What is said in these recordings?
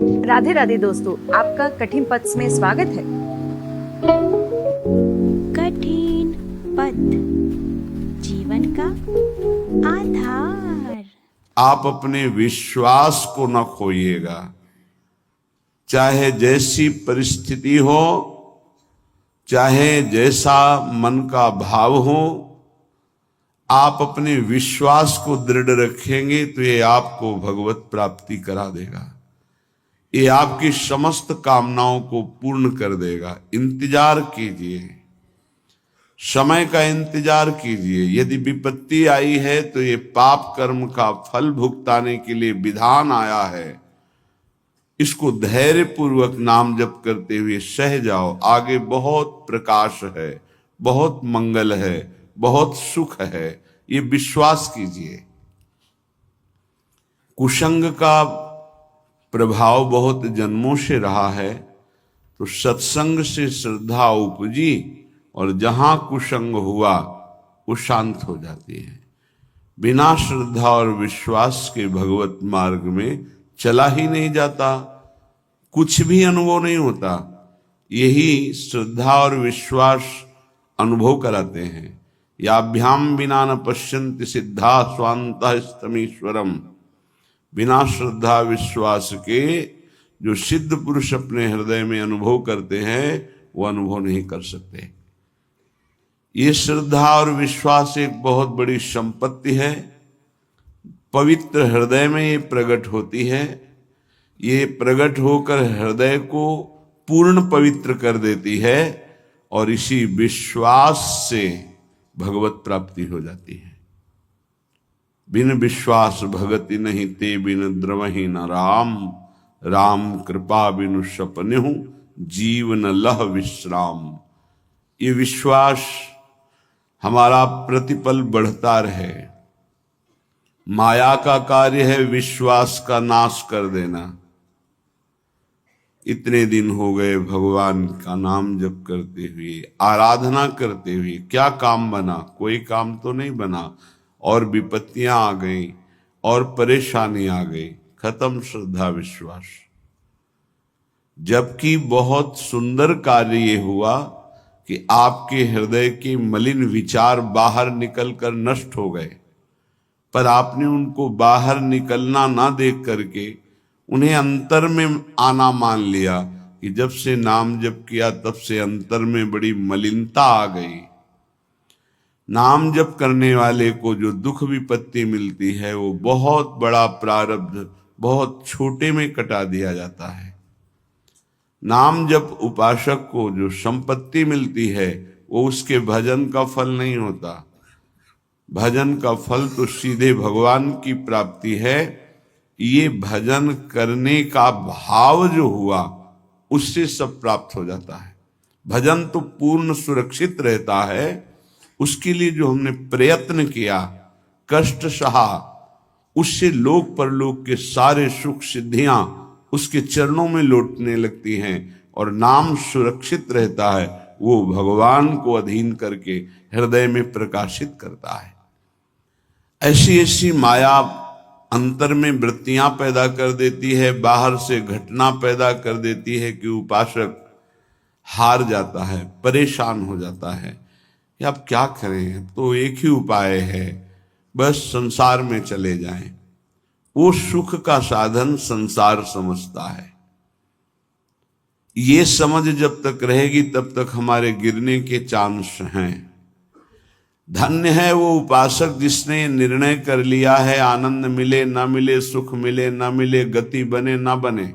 राधे राधे दोस्तों, आपका कठिन पथ में स्वागत है। कठिन पथ जीवन का आधार। आप अपने विश्वास को न खोइएगा, चाहे जैसी परिस्थिति हो, चाहे जैसा मन का भाव हो। आप अपने विश्वास को दृढ़ रखेंगे तो ये आपको भगवत प्राप्ति करा देगा। ये आपकी समस्त कामनाओं को पूर्ण कर देगा। इंतजार कीजिए, समय का इंतजार कीजिए। यदि विपत्ति आई है तो ये पाप कर्म का फल भुगताने के लिए विधान आया है। इसको धैर्य पूर्वक नाम जप करते हुए सह जाओ। आगे बहुत प्रकाश है, बहुत मंगल है, बहुत सुख है, ये विश्वास कीजिए। कुसंग का प्रभाव बहुत जन्मों से रहा है, तो सत्संग से श्रद्धा उपजी और जहां कुसंग हुआ वो शांत हो जाती है। बिना श्रद्धा और विश्वास के भगवत मार्ग में चला ही नहीं जाता, कुछ भी अनुभव नहीं होता। यही श्रद्धा और विश्वास अनुभव कराते हैं। याभ्याम बिना न पश्यन्ति सिद्धा स्वांतः स्तमीश्वरम। बिना श्रद्धा विश्वास के जो सिद्ध पुरुष अपने हृदय में अनुभव करते हैं, वो अनुभव नहीं कर सकते। ये श्रद्धा और विश्वास एक बहुत बड़ी संपत्ति है। पवित्र हृदय में ये प्रकट होती है। ये प्रकट होकर हृदय को पूर्ण पवित्र कर देती है और इसी विश्वास से भगवत प्राप्ति हो जाती है। बिन विश्वास भगति नहीं ते बिन द्रवहि न राम। राम कृपा बिनु सपनेहु जीवन लह विश्राम। ये विश्वास हमारा प्रतिपल बढ़ता रहे। माया का कार्य है विश्वास का नाश कर देना। इतने दिन हो गए भगवान का नाम जप करते हुए, आराधना करते हुए, क्या काम बना? कोई काम तो नहीं बना। और विपत्तियां आ गई और परेशानी आ गई, खत्म श्रद्धा विश्वास। जबकि बहुत सुंदर कार्य ये हुआ कि आपके हृदय के मलिन विचार बाहर निकलकर नष्ट हो गए, पर आपने उनको बाहर निकलना ना देख करके उन्हें अंतर में आना मान लिया कि जब से नाम जप किया तब से अंतर में बड़ी मलिनता आ गई। नाम जप करने वाले को जो दुख विपत्ति मिलती है वो बहुत बड़ा प्रारब्ध बहुत छोटे में कटा दिया जाता है। नाम जप उपासक को जो संपत्ति मिलती है वो उसके भजन का फल नहीं होता। भजन का फल तो सीधे भगवान की प्राप्ति है। ये भजन करने का भाव जो हुआ उससे सब प्राप्त हो जाता है। भजन तो पूर्ण सुरक्षित रहता है। उसके लिए जो हमने प्रयत्न किया, कष्ट सहा, उससे लोक परलोक के सारे सुख सिद्धियां उसके चरणों में लौटने लगती हैं और नाम सुरक्षित रहता है। वो भगवान को अधीन करके हृदय में प्रकाशित करता है। ऐसी ऐसी माया अंतर में वृत्तियां पैदा कर देती है, बाहर से घटना पैदा कर देती है कि उपासक हार जाता है, परेशान हो जाता है कि अब क्या करें, तो एक ही उपाय है, बस संसार में चले जाएं। वो सुख का साधन संसार समझता है। ये समझ जब तक रहेगी तब तक हमारे गिरने के चांस हैं। धन्य है वो उपासक जिसने निर्णय कर लिया है, आनंद मिले ना मिले, सुख मिले ना मिले, गति बने ना बने,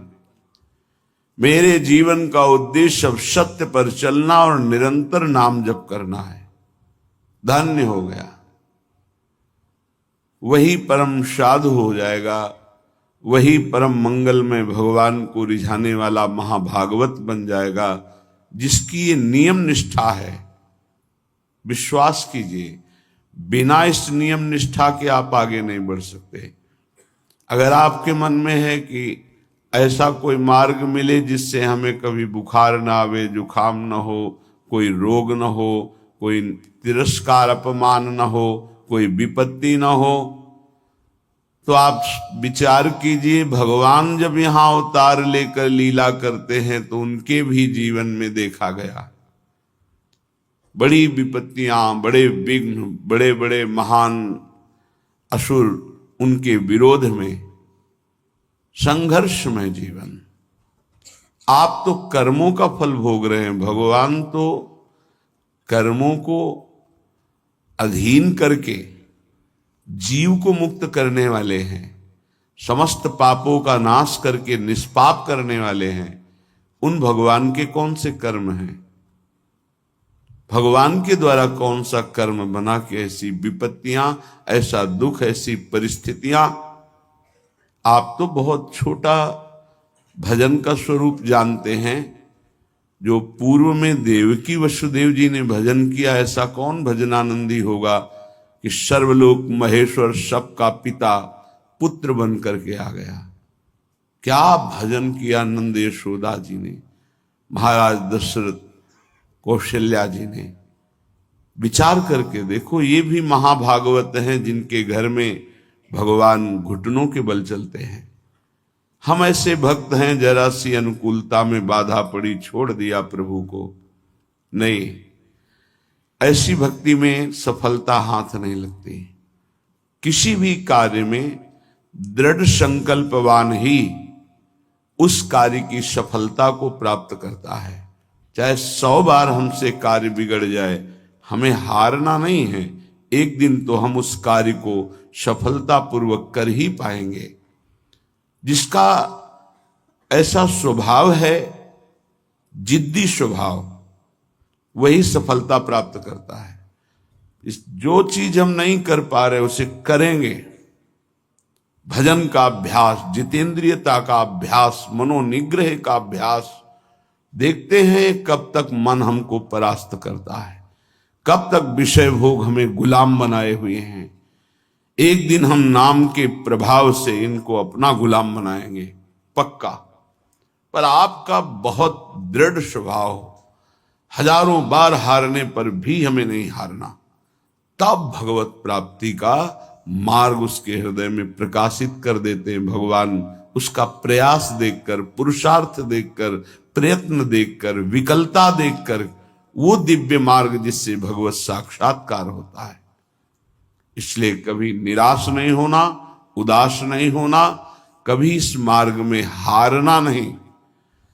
मेरे जीवन का उद्देश्य अब सत्य पर चलना और निरंतर नाम जप करना है। धन्य हो गया, वही परम साधु हो जाएगा, वही परम मंगल में भगवान को रिझाने वाला महाभागवत बन जाएगा, जिसकी ये नियम निष्ठा है। विश्वास कीजिए, बिना इस नियम निष्ठा के आप आगे नहीं बढ़ सकते। अगर आपके मन में है कि ऐसा कोई मार्ग मिले जिससे हमें कभी बुखार ना आवे, जुखाम ना हो, कोई रोग ना हो, कोई तिरस्कार अपमान ना हो, कोई विपत्ति ना हो, तो आप विचार कीजिए, भगवान जब यहां अवतार लेकर लीला करते हैं तो उनके भी जीवन में देखा गया बड़ी विपत्तियां, बड़े विघ्न, बड़े बड़े महान असुर, उनके विरोध में संघर्षमय जीवन। आप तो कर्मों का फल भोग रहे हैं, भगवान तो कर्मों को अधीन करके जीव को मुक्त करने वाले हैं, समस्त पापों का नाश करके निष्पाप करने वाले हैं। उन भगवान के कौन से कर्म हैं? भगवान के द्वारा कौन सा कर्म बना के ऐसी विपत्तियां, ऐसा दुख, ऐसी परिस्थितियां? आप तो बहुत छोटा भजन का स्वरूप जानते हैं। जो पूर्व में देवकी वसुदेव जी ने भजन किया, ऐसा कौन भजनानंदी होगा कि सर्वलोक महेश्वर सबका पिता पुत्र बन करके आ गया। क्या भजन किया नंद यशोदा जी ने, महाराज दशरथ, कौशल्या जी ने। विचार करके देखो, ये भी महाभागवत हैं जिनके घर में भगवान घुटनों के बल चलते हैं। हम ऐसे भक्त हैं, जरा सी अनुकूलता में बाधा पड़ी, छोड़ दिया प्रभु को। नहीं, ऐसी भक्ति में सफलता हाथ नहीं लगती। किसी भी कार्य में दृढ़ संकल्पवान ही उस कार्य की सफलता को प्राप्त करता है। चाहे 100 बार हमसे कार्य बिगड़ जाए, हमें हारना नहीं है। एक दिन तो हम उस कार्य को सफलतापूर्वक कर ही पाएंगे। जिसका ऐसा स्वभाव है, जिद्दी स्वभाव, वही सफलता प्राप्त करता है। जो चीज हम नहीं कर पा रहे उसे करेंगे। भजन का अभ्यास, जितेंद्रियता का अभ्यास, मनोनिग्रह का अभ्यास। देखते हैं कब तक मन हमको परास्त करता है, कब तक विषय भोग हमें गुलाम बनाए हुए हैं। एक दिन हम नाम के प्रभाव से इनको अपना गुलाम बनाएंगे, पक्का। पर आपका बहुत दृढ़ स्वभाव, हजारों बार हारने पर भी हमें नहीं हारना, तब भगवत प्राप्ति का मार्ग उसके हृदय में प्रकाशित कर देते हैं भगवान। उसका प्रयास देखकर, पुरुषार्थ देखकर, प्रयत्न देखकर, विकलता देखकर, वो दिव्य मार्ग जिससे भगवत साक्षात्कार होता है। इसलिए कभी निराश नहीं होना, उदास नहीं होना, कभी इस मार्ग में हारना नहीं।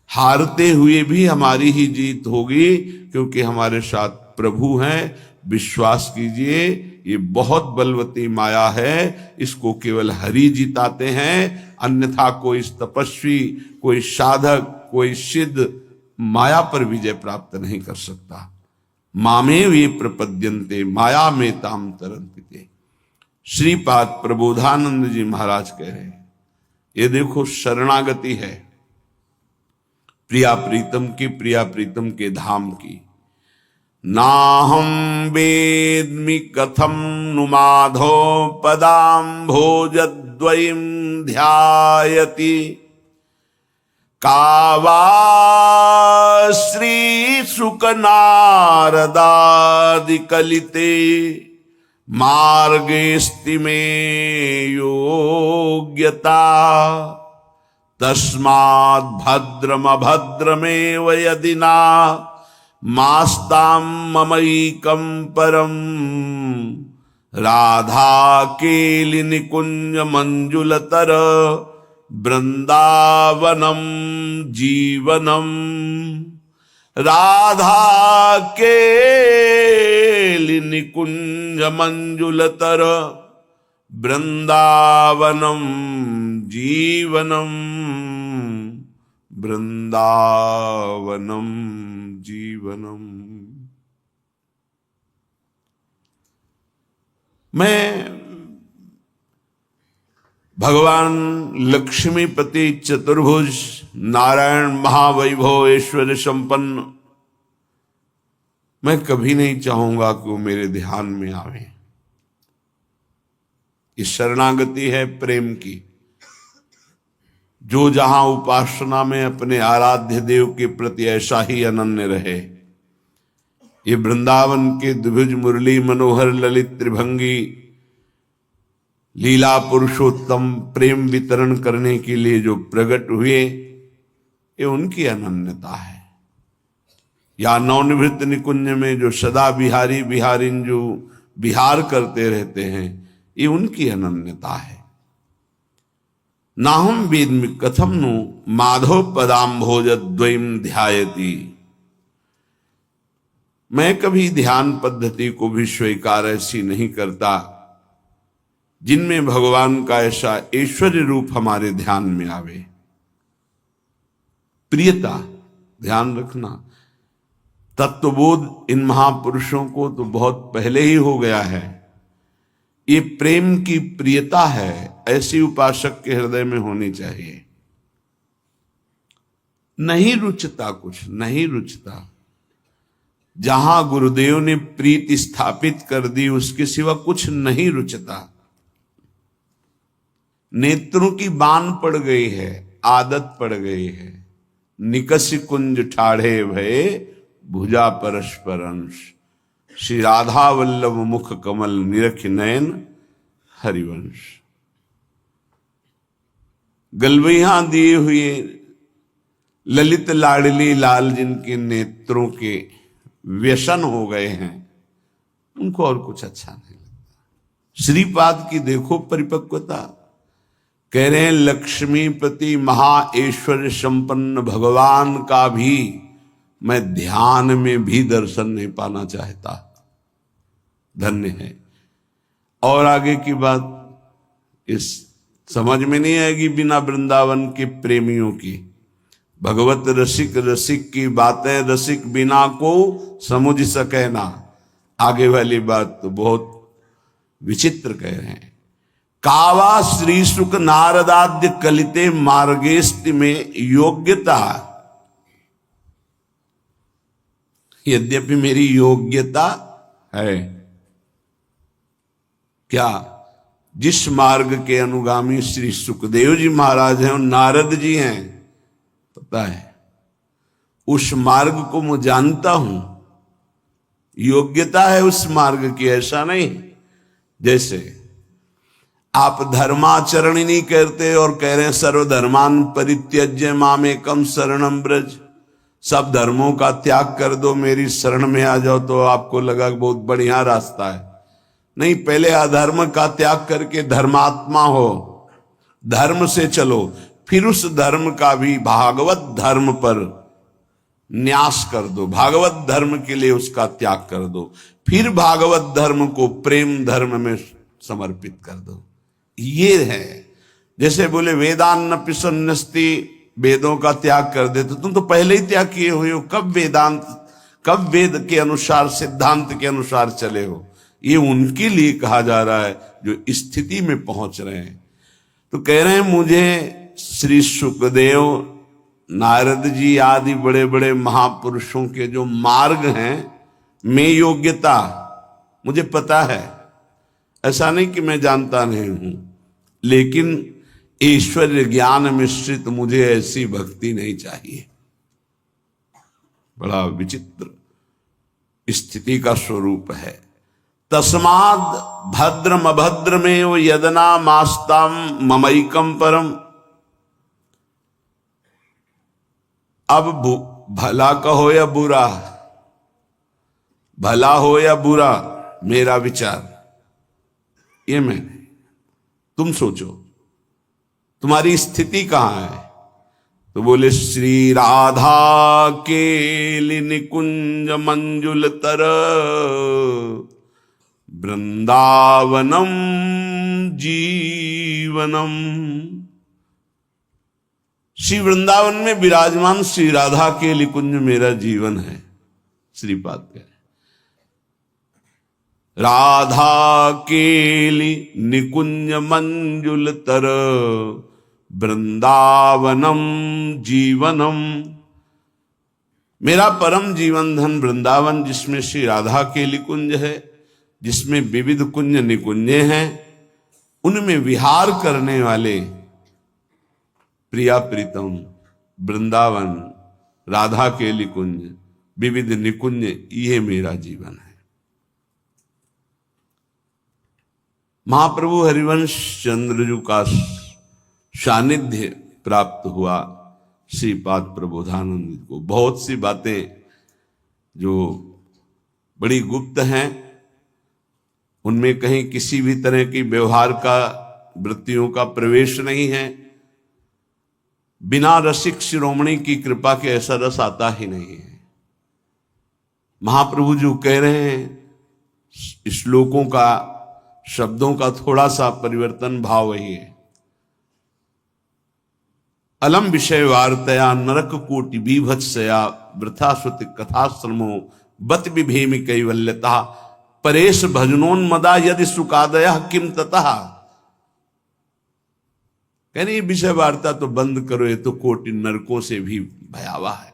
हारते हुए भी हमारी ही जीत होगी, क्योंकि हमारे साथ प्रभु हैं। विश्वास कीजिए, ये बहुत बलवती माया है, इसको केवल हरि जिताते हैं। अन्यथा कोई तपस्वी, कोई साधक, कोई सिद्ध माया पर विजय प्राप्त नहीं कर सकता। मामेव ये प्रपद्यन्ते माया में ताम तरन्ति। श्रीपाद प्रबोधानंद जी महाराज कह रहे हैं, ये देखो शरणागति है प्रिया प्रीतम की, प्रिया प्रीतम के धाम की। नाहं वेद्मि कथं नु माधो पदाम्भोजद्वयीं ध्यायति। का वा श्रीशुकनारदादिकलिते मार्गेऽस्ति मे योग्यता। तस्माद् भद्रमभद्रमेव यदि ना मास्तां ममैकं परम। राधा केलि कुंज मंजुलतर वृंदावनम जीवनम। राधा केलि कुंज मंजुलतर वृंदावनम जीवनम। वृंदावनम जीवनम। मैं भगवान लक्ष्मीपति चतुर्भुज नारायण महावैभव ऐश्वर्य संपन्न, मैं कभी नहीं चाहूंगा कि वो मेरे ध्यान में आवे। ये शरणागति है प्रेम की। जो जहां उपासना में अपने आराध्य देव के प्रति ऐसा ही अनन्य रहे। ये वृंदावन के द्विभुज मुरली मनोहर ललित त्रिभंगी लीला पुरुषोत्तम प्रेम वितरण करने के लिए जो प्रकट हुए, ये उनकी अनन्यता है। या नवनिवृत्त निकुंज में जो सदा बिहारी बिहारिन जो विहार करते रहते हैं, ये उनकी अनन्यता है। नाहम वेद्मि कथम नु माधव पदाम्भोज द्वयम ध्यायति। मैं कभी ध्यान पद्धति को भी स्वीकार ऐसी नहीं करता जिनमें भगवान का ऐसा ऐश्वर्य रूप हमारे ध्यान में आवे। प्रियता, ध्यान रखना, तत्वबोध इन महापुरुषों को तो बहुत पहले ही हो गया है। ये प्रेम की प्रियता है, ऐसी उपासक के हृदय में होनी चाहिए। नहीं रुचता, कुछ नहीं रुचता। जहां गुरुदेव ने प्रीति स्थापित कर दी, उसके सिवा कुछ नहीं रुचता। नेत्रों की बान पड़ गई है, आदत पड़ गई है। निकस कुंज ठाढ़े भये भुजा परस्पर अंश। श्री राधा वल्लभ मुख कमल निरख नयन हरिवंश। गलबैया दिए हुए ललित लाडली लाल जिनके नेत्रों के व्यसन हो गए हैं, उनको और कुछ अच्छा नहीं लगता। श्रीपाद की देखो परिपक्वता। कह रहे हैं लक्ष्मीपति महाऐश्वर्य संपन्न भगवान का भी मैं ध्यान में भी दर्शन नहीं पाना चाहता। धन्य है। और आगे की बात इस समझ में नहीं आएगी बिना वृंदावन के प्रेमियों की। भगवत रसिक रसिक की बातें रसिक बिना को समझ सके ना। आगे वाली बात तो बहुत विचित्र कह रहे हैं। कावा श्री सुख नारदाद्य कलिते मार्गेस्ति में योग्यता। यद्यपि मेरी योग्यता है, क्या जिस मार्ग के अनुगामी श्री सुखदेव जी महाराज हैं और नारद जी हैं, पता है उस मार्ग को मैं जानता हूं। योग्यता है उस मार्ग की, ऐसा नहीं जैसे आप धर्माचरण ही नहीं करते और कह रहे हैं सर्वधर्मान परित्यज्य मामेकम शरणम ब्रज। सब धर्मों का त्याग कर दो, मेरी शरण में आ जाओ, तो आपको लगा बहुत बढ़िया रास्ता है। नहीं, पहले अधर्म का त्याग करके धर्मात्मा हो, धर्म से चलो, फिर उस धर्म का भी भागवत धर्म पर न्यास कर दो, भागवत धर्म के लिए उसका त्याग कर दो, फिर भागवत धर्म को प्रेम धर्म में समर्पित कर दो। ये है जैसे बोले वेदान्न पिसन्नस्ति, वेदों का त्याग कर दे, तो तुम तो पहले ही त्याग किए हुए हो। कब वेदांत, कब वेद के अनुसार सिद्धांत के अनुसार चले हो। ये उनके लिए कहा जा रहा है जो स्थिति में पहुंच रहे हैं। तो कह रहे हैं मुझे श्री सुखदेव नारद जी आदि बड़े बड़े महापुरुषों के जो मार्ग हैं में योग्यता मुझे पता है। ऐसा नहीं कि मैं जानता नहीं हूं, लेकिन ऐश्वर्य ज्ञान मिश्रित मुझे ऐसी भक्ति नहीं चाहिए। बड़ा विचित्र स्थिति का स्वरूप है। तस्माद भद्रम अभद्रमेव यदना मास्ताम ममैकम परम। अब भला कहो या बुरा, भला हो या बुरा, मेरा विचार ये मैं नहीं। तुम सोचो तुम्हारी स्थिति कहां है। तो बोले श्री राधा के निकुंज मंजुल तर वृंदावनम जीवनम। श्री वृंदावन में विराजमान श्री राधा के निकुंज मेरा जीवन है। श्रीपाद कह राधा केली निकुंज मंजुल तर वृंदावनम जीवनम। मेरा परम जीवन धन वृंदावन, जिसमें श्री राधा के निकुंज है, जिसमें विविध कुंज निकुंजे हैं, उनमें विहार करने वाले प्रिया प्रीतम वृंदावन, राधा के निकुंज, विविध निकुंज, ये मेरा जीवन है। महाप्रभु हरिवंश चंद्र जी का सानिध्य प्राप्त हुआ श्रीपाद प्रबोधानंद को। बहुत सी बातें जो बड़ी गुप्त हैं, उनमें कहीं किसी भी तरह की व्यवहार का, वृत्तियों का प्रवेश नहीं है। बिना रसिक शिरोमणि की कृपा के ऐसा रस आता ही नहीं है। महाप्रभु जो कह रहे हैं श्लोकों का, शब्दों का थोड़ा सा परिवर्तन, भाव वही है। अलम विषय वार्तया नरक कोटि बीभत्सया वृथा श्रुति कथाश्रमो बत विभेमि कैवल्यता परेश भजनोन्मदा यदि सुकादय किम ततः। कहने ये विषय वार्ता तो बंद करो, ये तो कोटि नरकों से भी भयावह है,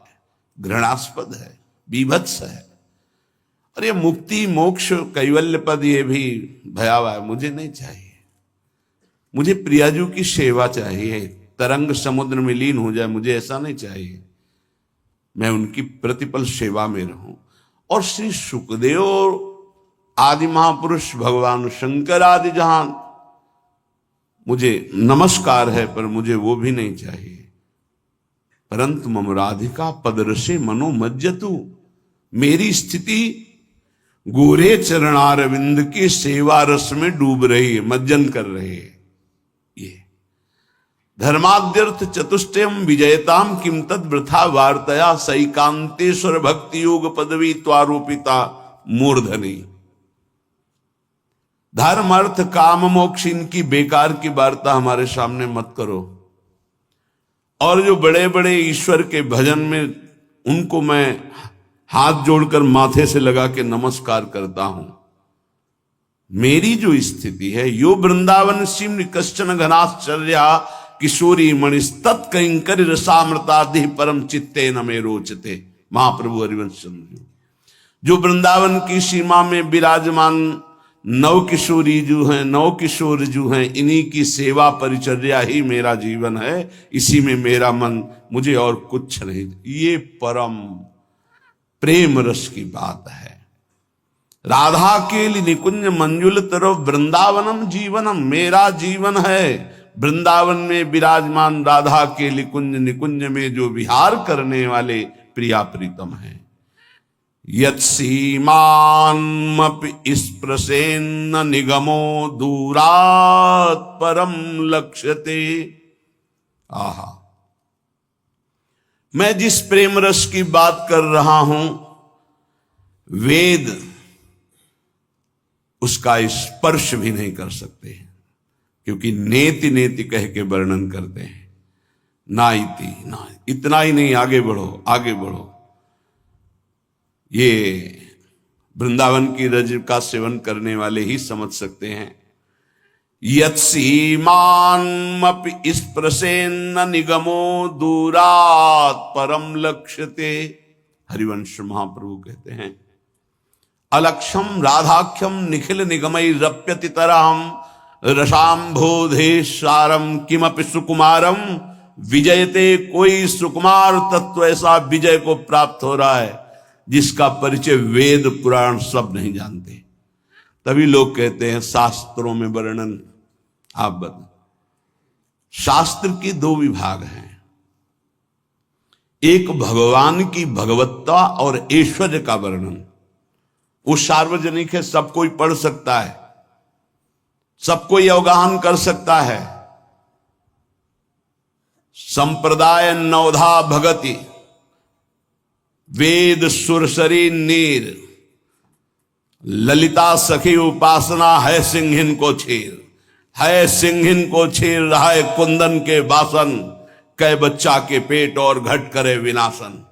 घृणास्पद है, बीभत्स है। और ये मुक्ति मोक्ष कैवल्य पद ये भी भयावह है। मुझे नहीं चाहिए, मुझे प्रियाजू की सेवा चाहिए, तरंग समुद्र में लीन हो जाए, मुझे ऐसा नहीं चाहिए। मैं उनकी प्रतिपल सेवा में रहूं। और श्री सुखदेव आदि महापुरुष, भगवान शंकर आदि जहां मुझे नमस्कार है, पर मुझे वो भी नहीं चाहिए। परंतु मम राधिका पदरसे मनो मज्जतु, मेरी स्थिति गोरे चरणारविंद की सेवा रस में डूब रही है, मज्जन कर रही है। ये धर्माद्यर्थ चतुष्टयम विजयताम किम तद वृथा वार्तया सैकांतेश्वर भक्ति योग पदवी त्वारोपिता मूर्धनी। धर्म अर्थ काम मोक्ष इनकी बेकार की वार्ता हमारे सामने मत करो। और जो बड़े बड़े ईश्वर के भजन में, उनको मैं हाथ जोड़कर माथे से लगा के नमस्कार करता हूं। मेरी जो स्थिति है, यो वृंदावन सिम कश्चन घनाश्चर्या किशोरी मणिस्तत् कंकर रसामृतादि परम चित्ते न मे रोचते। महाप्रभु हरिवंश चंद्र जो वृंदावन की सीमा में विराजमान नव किशोरी जो हैं, नव किशोर जो हैं, इन्हीं की सेवा परिचर्या ही मेरा जीवन है, इसी में मेरा मन, मुझे और कुछ नहीं। ये परम प्रेम रस की बात है। राधा के लिए निकुंज मंजुल तरफ वृंदावनम जीवनम, मेरा जीवन है वृंदावन में विराजमान राधा के निकुंज, निकुंज में जो विहार करने वाले प्रिया प्रीतम है। यत् सीमान्मपि स्पृशेन्न निगमो दूरात् परम लक्ष्यते। आहा, मैं जिस प्रेम रस की बात कर रहा हूं, वेद उसका स्पर्श भी नहीं कर सकते, क्योंकि नेति नेति कह के वर्णन करते हैं। ना इति, ना इतना ही नहीं, आगे बढ़ो, आगे बढ़ो। ये वृंदावन की रज का सेवन करने वाले ही समझ सकते हैं। यत् सीमान्मपि स्पृशेन्न निगमो दूरात् परम लक्ष्यते। हरिवंश महाप्रभु कहते हैं, अलक्षम राधाख्यम निखिल निगमैरप्यति तरहम रसाम्भोधेशारम किमपि सुकुमारम विजयते। कोई सुकुमार तत्व ऐसा विजय को प्राप्त हो रहा है जिसका परिचय वेद पुराण सब नहीं जानते। तभी लोग कहते हैं शास्त्रों में वर्णन। आप बता, शास्त्र की दो विभाग हैं, एक भगवान की भगवत्ता और ऐश्वर्य का वर्णन। वो सार्वजनिक है, सब कोई पढ़ सकता है, सब कोई अवगाहन कर सकता है। संप्रदाय नवधा भगति वेद सुरसरी नीर ललिता सखी उपासना है सिंहिन को छीर। है सिंहिन को छीर रहा है कुंदन के बासन, कै बच्चा के पेट और घट करे विनाशन।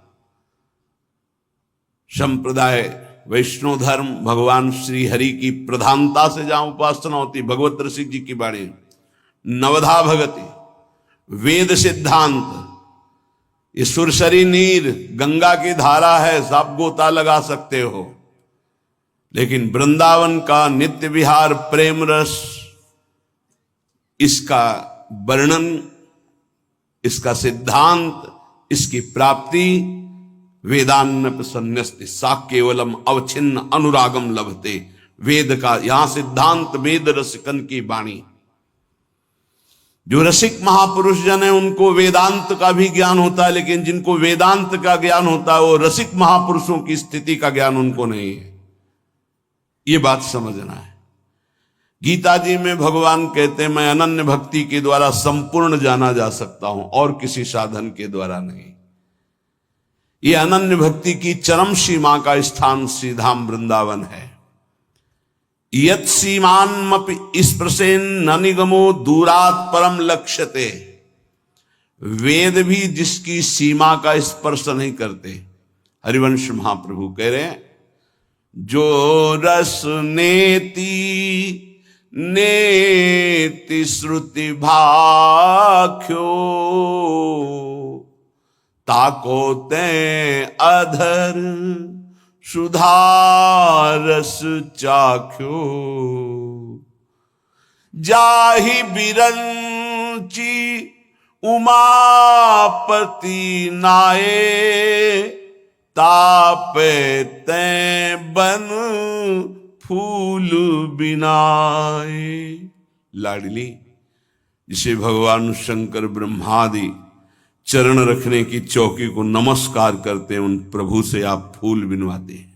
संप्रदाय वैष्णव धर्म, भगवान श्री हरि की प्रधानता से जहां उपासना होती, भगवत रसिक जी की बाणी। नवधा भगति वेद सिद्धांत, ये सुरसरी नीर गंगा की धारा है, सब गोता लगा सकते हो। लेकिन वृंदावन का नित्य विहार प्रेम रस, इसका वर्णन, इसका सिद्धांत, इसकी प्राप्ति वेदान्न संन्यस्ति सा केवलम अवच्छिन्न अनुरागम लभते। वेद का, यहां सिद्धांत वेद रसिकन की वाणी। जो रसिक महापुरुष जन है उनको वेदांत का भी ज्ञान होता है, लेकिन जिनको वेदांत का ज्ञान होता है वो रसिक महापुरुषों की स्थिति का ज्ञान उनको नहीं है। ये बात समझना है। गीता जी में भगवान कहते हैं मैं अनन्य भक्ति के द्वारा संपूर्ण जाना जा सकता हूं और किसी साधन के द्वारा नहीं। ये अनन्य भक्ति की चरम सीमा का स्थान श्री धाम वृंदावन है। यत् सीमान्मपि स्पृशेन न निगमो दूरात परम लक्ष्यते। वेद भी जिसकी सीमा का स्पर्श नहीं करते। हरिवंश महाप्रभु कह रहे हैं जो रस नेति नेति श्रुति भाख्यो ताको ते अधर सुधारस चाख्यो जाहि बिरंची उमापति नाये तापे ते बन फूल बिनाए। लाडली जिसे भगवान शंकर ब्रह्मादि चरण रखने की चौकी को नमस्कार करते हैं, उन प्रभु से आप फूल बिनवाते हैं।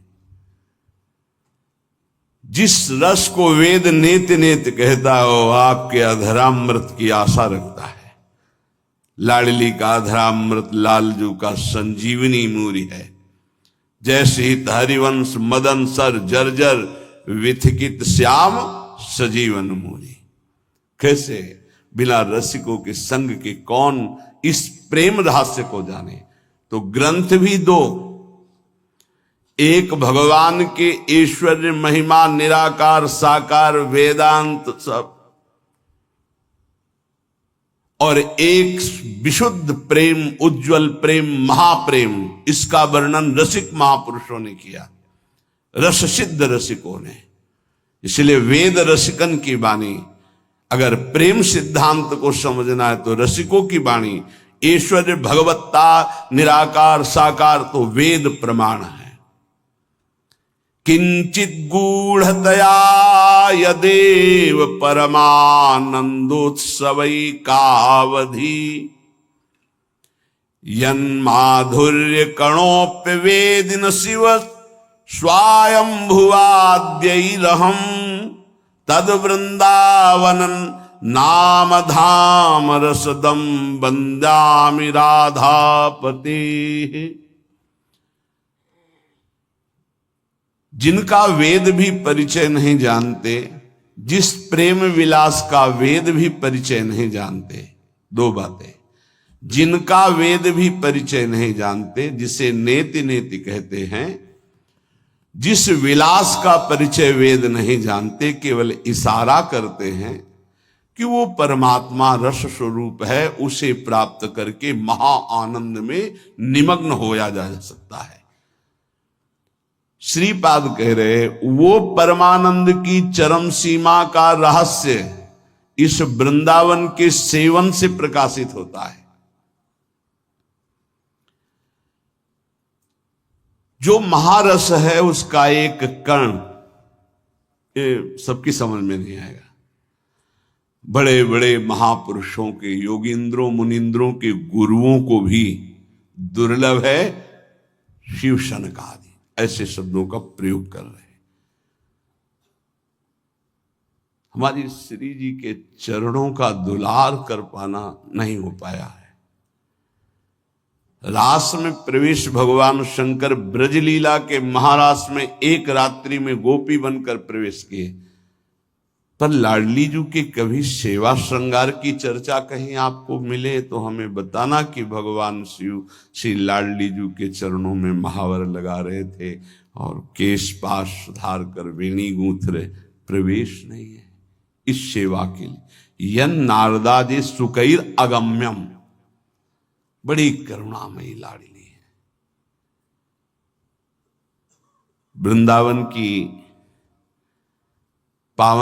जिस रस को वेद नेत नेत कहता है वो आपके अधरामृत की आशा रखता है। लाडली का अधरामृत लालजू का संजीवनी मूरी है। जैसे ही हरिवंश मदन सर जर्जर विथिकित श्याम सजीवन मूरी। कैसे बिना रसिकों के संग के कौन इस प्रेम रहस्य को जाने। तो ग्रंथ भी दो, एक भगवान के ऐश्वर्य महिमा निराकार साकार वेदांत सब, और एक विशुद्ध प्रेम उज्जवल प्रेम महाप्रेम। इसका वर्णन रसिक महापुरुषों ने किया, रस सिद्ध रसिकों ने। इसलिए वेद रसिकन की वाणी। अगर प्रेम सिद्धांत को समझना है तो रसिकों की वाणी। ऐश्वर्य भगवत्ता निराकार साकार तो वेद प्रमाण है। किंचित गूढ़तया यदेव परमानंदोत्सवई कावधि यन्माधुर्य कणोप्य वेदिन शिव स्वायंभुवाद्यैरहं तद वृंदावनन नाम धाम रसदम वंदामि राधापते। जिनका वेद भी परिचय नहीं जानते, जिस प्रेम विलास का वेद भी परिचय नहीं जानते। दो बातें, जिनका वेद भी परिचय नहीं जानते, जिसे नेति नेति कहते हैं, जिस विलास का परिचय वेद नहीं जानते, केवल इशारा करते हैं कि वो परमात्मा रस स्वरूप है, उसे प्राप्त करके महा आनंद में निमग्न होया जा सकता है। श्रीपाद कह रहे वो परमानंद की चरम सीमा का रहस्य इस वृंदावन के सेवन से प्रकाशित होता है। जो महारस है उसका एक कण, ये सबकी समझ में नहीं आएगा। बड़े बड़े महापुरुषों के, योगींद्रों मुनिंद्रों के गुरुओं को भी दुर्लभ है शिव शनक आदि ऐसे शब्दों का प्रयोग कर रहे हैं। हमारी श्री जी के चरणों का दुलार कर पाना नहीं हो पाया है। रास में प्रवेश भगवान शंकर ब्रज लीला के महारास में एक रात्रि में गोपी बनकर प्रवेश किए, पर लाडली जू के कभी सेवा श्रृंगार की चर्चा कहीं आपको मिले तो हमें बताना कि भगवान शिव श्री लाडली जू के चरणों में महावर लगा रहे थे और केश पाश सुधार कर वेणी गूंथ रहे। प्रवेश नहीं है इस सेवा के लिए। यन नारदादि सुकैर अगम्यम, बड़ी करुणामयी लाडली है। वृंदावन की पावन